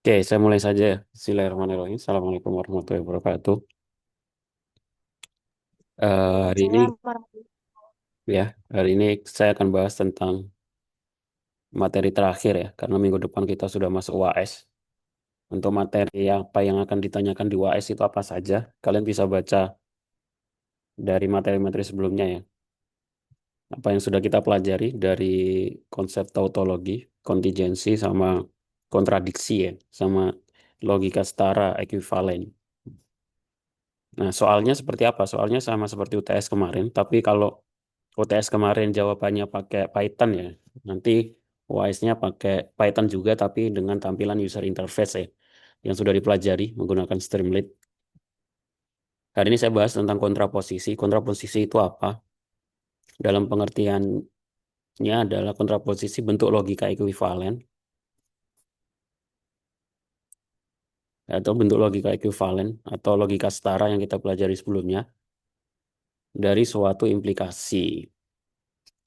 Oke, saya mulai saja ya. Bismillahirrahmanirrahim. Assalamualaikum warahmatullahi wabarakatuh. Hari ini Waalaikumsalam warahmatullahi ya, hari ini saya akan bahas tentang materi terakhir ya, karena minggu depan kita sudah masuk UAS. Untuk materi apa yang akan ditanyakan di UAS itu apa saja, kalian bisa baca dari materi-materi sebelumnya ya. Apa yang sudah kita pelajari dari konsep tautologi, kontingensi, sama kontradiksi ya, sama logika setara, ekuivalen. Nah, soalnya seperti apa? Soalnya sama seperti UTS kemarin, tapi kalau UTS kemarin jawabannya pakai Python ya, nanti UAS-nya pakai Python juga tapi dengan tampilan user interface ya, yang sudah dipelajari menggunakan Streamlit. Hari ini saya bahas tentang kontraposisi. Kontraposisi itu apa? Dalam pengertiannya adalah kontraposisi bentuk logika ekuivalen atau bentuk logika ekuivalen atau logika setara yang kita pelajari sebelumnya dari suatu implikasi.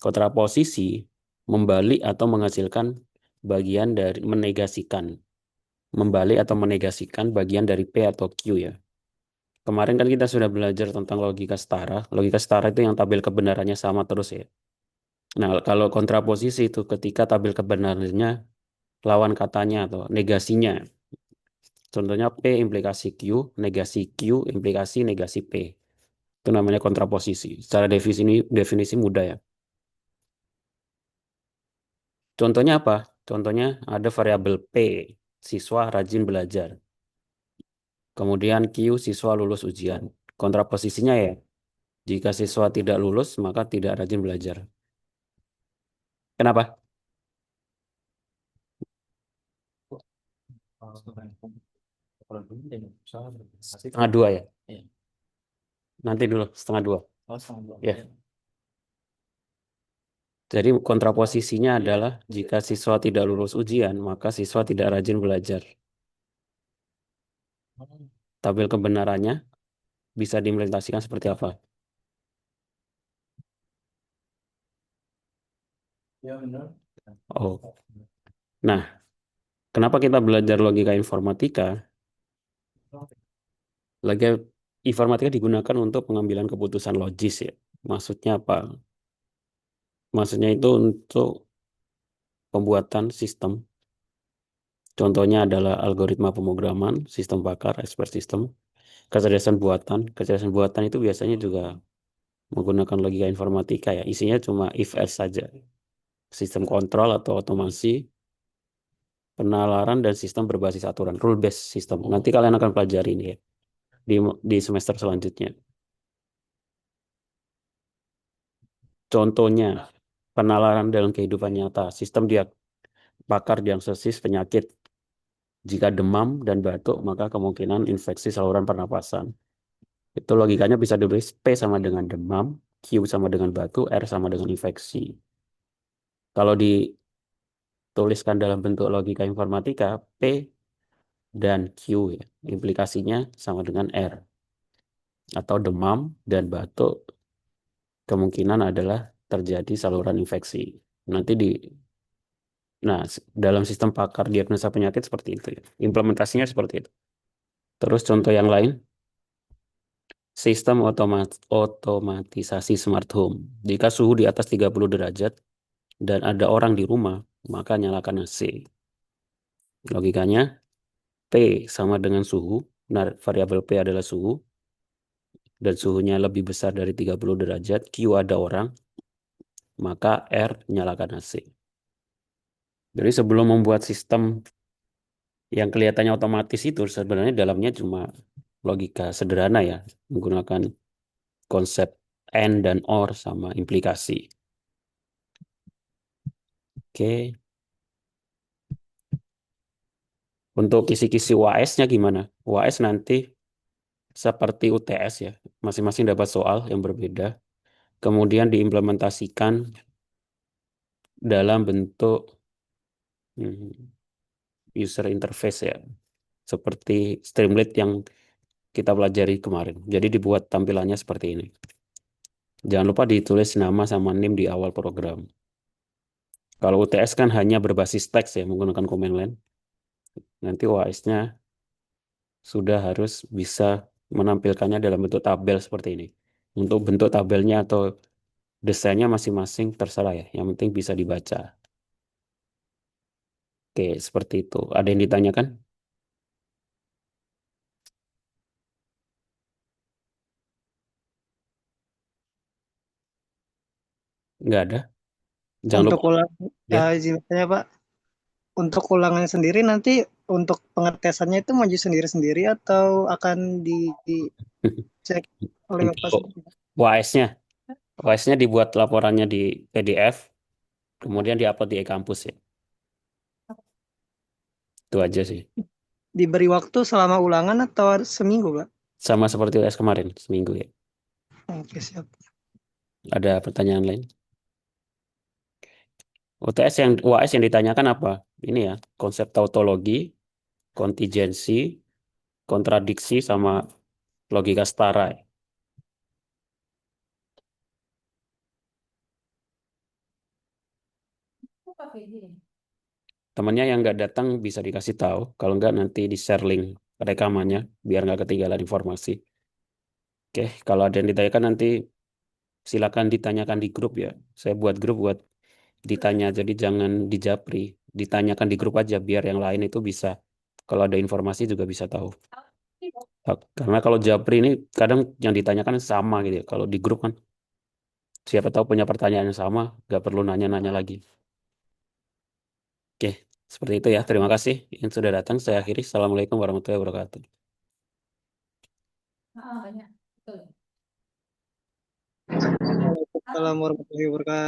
Kontraposisi membalik atau menghasilkan bagian dari menegasikan, membalik atau menegasikan bagian dari P atau Q ya. Kemarin kan kita sudah belajar tentang logika setara. Logika setara itu yang tabel kebenarannya sama terus ya. Nah, kalau kontraposisi itu ketika tabel kebenarannya lawan katanya atau negasinya. Contohnya P implikasi Q, negasi Q implikasi negasi P. Itu namanya kontraposisi. Secara definisi mudah ya. Contohnya apa? Contohnya ada variabel P, siswa rajin belajar. Kemudian Q, siswa lulus ujian. Kontraposisinya ya, jika siswa tidak lulus, maka tidak rajin belajar. Kenapa? Setengah dua ya? Nanti dulu, setengah dua. Ya. Jadi kontraposisinya adalah jika siswa tidak lulus ujian, maka siswa tidak rajin belajar. Tabel kebenarannya bisa diimplementasikan seperti apa? Oh, nah, kenapa kita belajar logika informatika? Logika informatika digunakan untuk pengambilan keputusan logis ya. Maksudnya apa? Maksudnya itu untuk pembuatan sistem. Contohnya adalah algoritma pemrograman, sistem bakar, expert system, kecerdasan buatan. Kecerdasan buatan itu biasanya juga menggunakan logika informatika ya. Isinya cuma if else saja. Sistem kontrol atau otomasi, penalaran dan sistem berbasis aturan, rule based system. Nanti kalian akan pelajari ini ya di di semester selanjutnya. Contohnya penalaran dalam kehidupan nyata, sistem dia bakar diagnosis penyakit. Jika demam dan batuk, maka kemungkinan infeksi saluran pernapasan. Itu logikanya bisa ditulis P sama dengan demam, Q sama dengan batuk, R sama dengan infeksi. Kalau dituliskan dalam bentuk logika informatika, P dan Q ya, implikasinya sama dengan R. Atau demam dan batuk kemungkinan adalah terjadi saluran infeksi. Nanti nah, dalam sistem pakar diagnosa penyakit seperti itu ya. Implementasinya seperti itu. Terus contoh yang lain, sistem otomatisasi smart home. Jika suhu di atas 30 derajat dan ada orang di rumah, maka nyalakan AC. Logikanya, P sama dengan suhu, nah, variabel P adalah suhu, dan suhunya lebih besar dari 30 derajat, Q ada orang, maka R nyalakan AC. Jadi sebelum membuat sistem yang kelihatannya otomatis itu, sebenarnya dalamnya cuma logika sederhana ya, menggunakan konsep AND dan OR sama implikasi. Oke, untuk kisi-kisi UAS-nya gimana? UAS nanti seperti UTS ya, masing-masing dapat soal yang berbeda, kemudian diimplementasikan dalam bentuk user interface ya, seperti Streamlit yang kita pelajari kemarin. Jadi dibuat tampilannya seperti ini. Jangan lupa ditulis nama sama NIM di awal program. Kalau UTS kan hanya berbasis teks ya, menggunakan command line. Nanti UAS-nya sudah harus bisa menampilkannya dalam bentuk tabel seperti ini. Untuk bentuk tabelnya atau desainnya masing-masing terserah ya. Yang penting bisa dibaca. Oke, seperti itu. Ada yang ditanyakan? Nggak ada. Jangan Untuk lupa ulang, ya. izin bertanya Pak, untuk ulangan sendiri nanti untuk pengetesannya itu maju sendiri-sendiri atau akan dicek oleh Bapak Untuk sendiri? UAS-nya, UAS-nya dibuat laporannya di PDF, kemudian diupload di e-kampus ya. Itu aja sih. Diberi waktu selama ulangan atau seminggu Pak? Sama seperti UAS kemarin, seminggu ya. Oke siap. Ada pertanyaan lain? UAS yang ditanyakan apa? Ini ya, konsep tautologi, kontingensi, kontradiksi, sama logika setara ya. Temannya yang nggak datang bisa dikasih tahu, kalau nggak nanti di-share link rekamannya, biar nggak ketinggalan informasi. Oke, kalau ada yang ditanyakan nanti silakan ditanyakan di grup ya. Saya buat grup buat ditanya, jadi jangan di Japri. Ditanyakan di grup aja, biar yang lain itu bisa, kalau ada informasi juga bisa tahu. Karena kalau Japri ini kadang yang ditanyakan sama gitu ya. Kalau di grup kan siapa tahu punya pertanyaan yang sama, nggak perlu nanya-nanya lagi. Oke, seperti itu ya. Terima kasih yang sudah datang. Saya akhiri. Assalamualaikum warahmatullahi wabarakatuh. Waalaikumsalam warahmatullahi wabarakatuh.